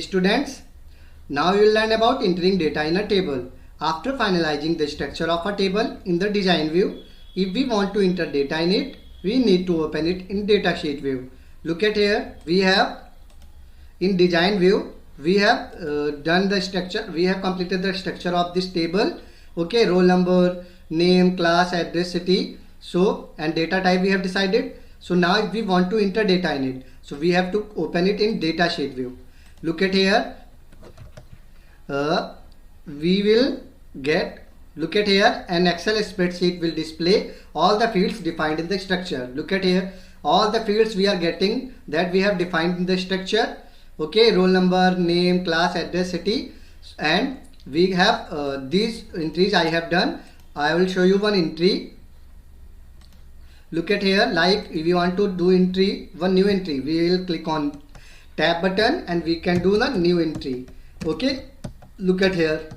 students, now you will learn about entering data in a table. After finalizing the structure of a table in the design view, if we want to enter data in it, we need to open it in datasheet view. Look at here, we have in design view, we have done the structure, we have completed the structure of this table. Okay, roll number, name, class, address, city, so and data type we have decided. So now if we want to enter data in it, so we have to open it in datasheet view. Look at here, we will get, look at here, an Excel spreadsheet will display all the fields defined in the structure. Look at here, all the fields we are getting that we have defined in the structure. Okay, roll number, name, class, address, city, and we have these entries I have done. I will show you one entry. Look at here, like if you want to do entry, one new entry, we will click on tab button and we can do the new entry. Okay, look at here.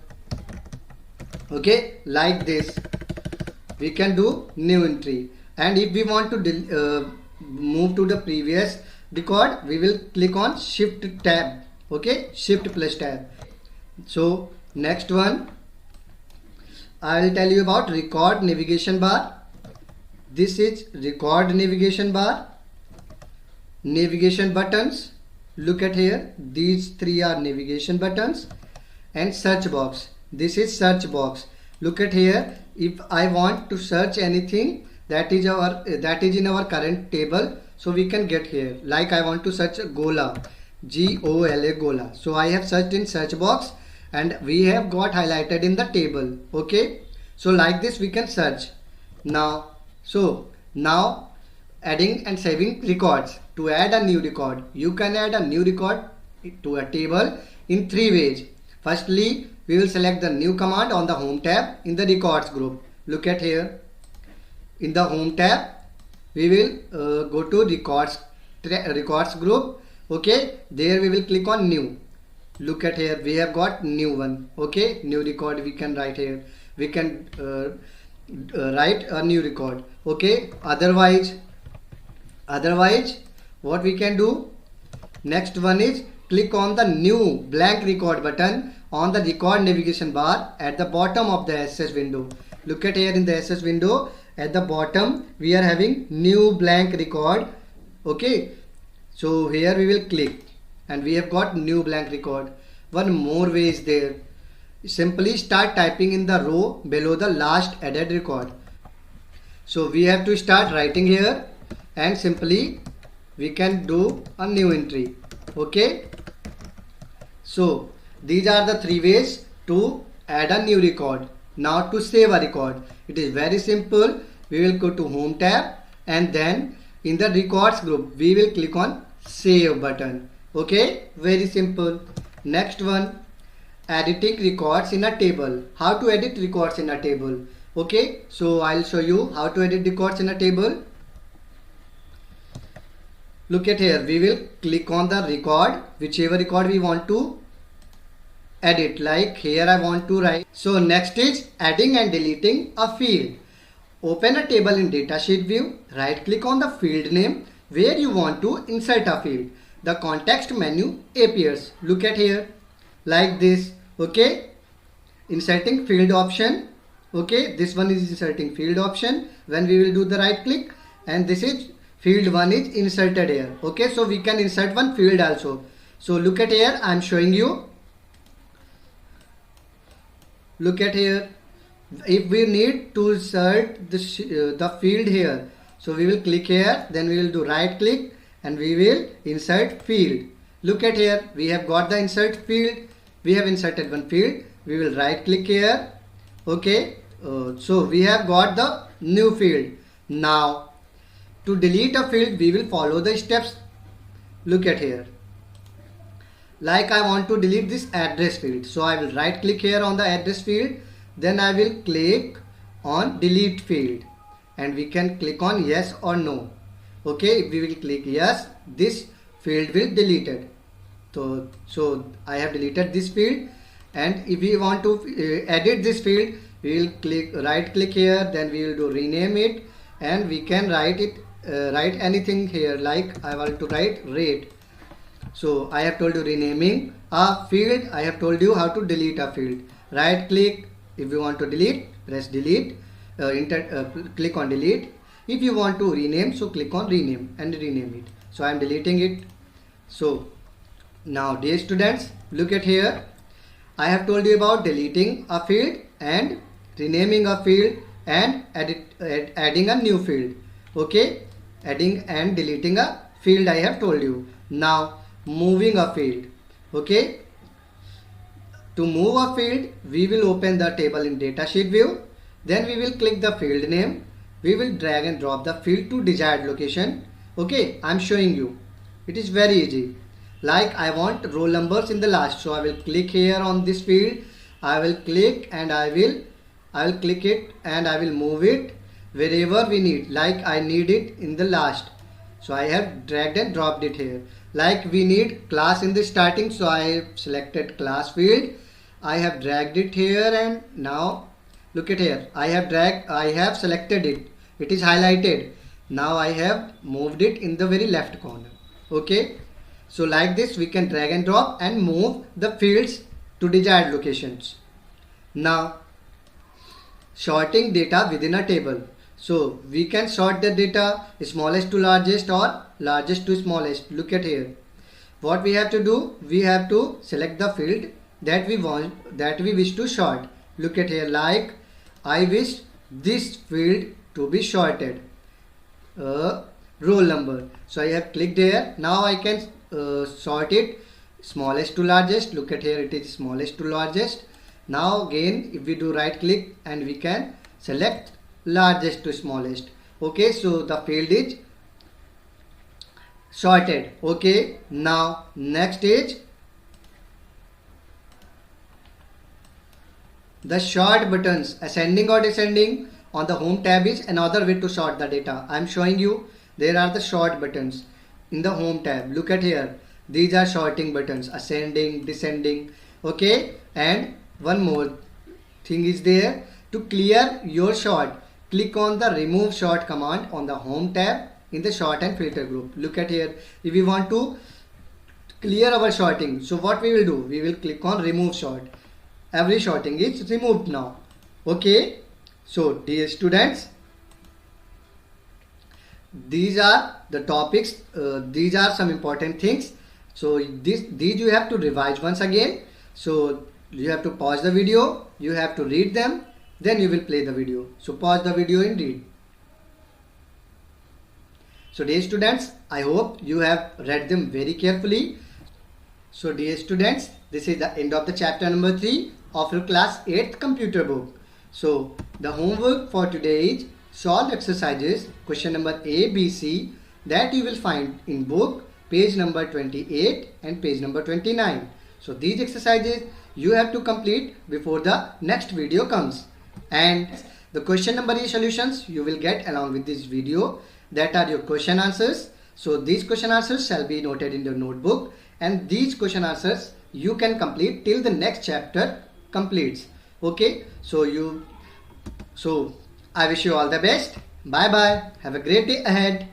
Okay, like this we can do new entry, and if we want to move to the previous record, we will click on shift tab. Okay, shift plus tab. So next one, I will tell you about record navigation bar. This is record navigation bar, navigation buttons. Look at here, these three are navigation buttons, and search box. This is search box. Look at here, if I want to search anything that is in our current table, so we can get here. Like I want to search Gola, Gola, Gola. So I have searched in search box and we have got highlighted in the table. Okay, so like this we can search now. So now adding and saving records. To add a new record, you can add a new record to a table in three ways. Firstly, we will select the new command on the home tab in the records group. Look at here, in the home tab we will go to records group. Okay, there we will click on new. Look at here, we have got new one. Okay, new record we can write here. We can write a new record. Okay, otherwise what we can do, next one is click on the new blank record button on the record navigation bar at the bottom of the SS window. Look at here, in the SS window at the bottom we are having new blank record. Okay, so here we will click and we have got new blank record. One more way is there. Simply start typing in the row below the last added record. So we have to start writing here and simply we can do a new entry. Okay, so these are the three ways to add a new record. Now to save a record, it is very simple. We will go to home tab and then in the records group we will click on save button. Okay, very simple. Next one, editing records in a table. How to edit records in a table? Okay, so I'll show you how to edit records in a table. Look at here, we will click on the record, whichever record we want to edit. Like here I want to write. So next is adding and deleting a field. Open a table in datasheet view, right click on the field name where you want to insert a field. The context menu appears. Look at here, like this. Okay, inserting field option. Okay, this one is inserting field option when we will do the right click, and this is field one is inserted here. Okay, so we can insert one field also. So look at here, I am showing you. Look at here, if we need to insert the field here, so we will click here, then we will do right click and we will insert field. Look at here, we have got the insert field. We have inserted one field. We will right click here. Okay, so we have got the new field. Now to delete a field, we will follow the steps. Look at here, like I want to delete this address field, so I will right click here on the address field, then I will click on delete field and we can click on yes or no. Okay, if we will click yes, this field will deleted. So I have deleted this field, and if we want to edit this field, we will click right click here, then we will do rename it and we can write it, write anything here. Like I want to write rate. So I have told you renaming a field. I have told you how to delete a field. Right click. If you want to delete, press delete. Click on delete. If you want to rename, so click on rename and rename it. So I am deleting it. So now dear students, look at here. I have told you about deleting a field and renaming a field and adding a new field. Okay, adding and deleting a field I have told you. Now moving a field. Okay, to move a field, we will open the table in datasheet view. Then we will click the field name. We will drag and drop the field to desired location. Okay, I am showing you. It is very easy. Like I want roll numbers in the last, so I will click here on this field. I will click and I will click it and I will move it wherever we need. Like I need it in the last, so I have dragged and dropped it here. Like we need class in the starting, so I have selected class field. I have dragged it here and now look at here. I have selected it. It is highlighted. Now I have moved it in the very left corner. Okay. So like this we can drag and drop and move the fields to desired locations. Now sorting data within a table. So we can sort the data smallest to largest or largest to smallest. Look at here. What we have to do, we have to select the field that we wish to sort. Look at here, like I wish this field to be sorted. Roll number. So I have clicked here. Now I can sort it smallest to largest. Look at here, it is smallest to largest. Now again if we do right click and we can select largest to smallest. Okay, so the field is sorted. Okay, now next is the sort buttons, ascending or descending on the home tab is another way to sort the data. I am showing you there are the sort buttons in the home tab. Look at here, these are sorting buttons, ascending, descending. Okay, and one more thing is there. To clear your sort, click on the remove sort command on the home tab in the sort and filter group. Look at here, if we want to clear our sorting, so what we will do, we will click on remove sort. Every sorting is removed now. Okay, so dear students, these are the topics, these are some important things. So these you have to revise once again. So you have to pause the video, you have to read them, then you will play the video. So pause the video and read. So dear students, I hope you have read them very carefully. So dear students, this is the end of the chapter number 3 of your class 8th computer book. So the homework for today is solve exercises question number A, B, C that you will find in book page number 28 and page number 29. So these exercises you have to complete before the next video comes. And the question number A solutions you will get along with this video, that are your question answers. So these question answers shall be noted in your notebook, and these question answers you can complete till the next chapter completes. Okay, so I wish you all the best. Bye bye. Have a great day ahead.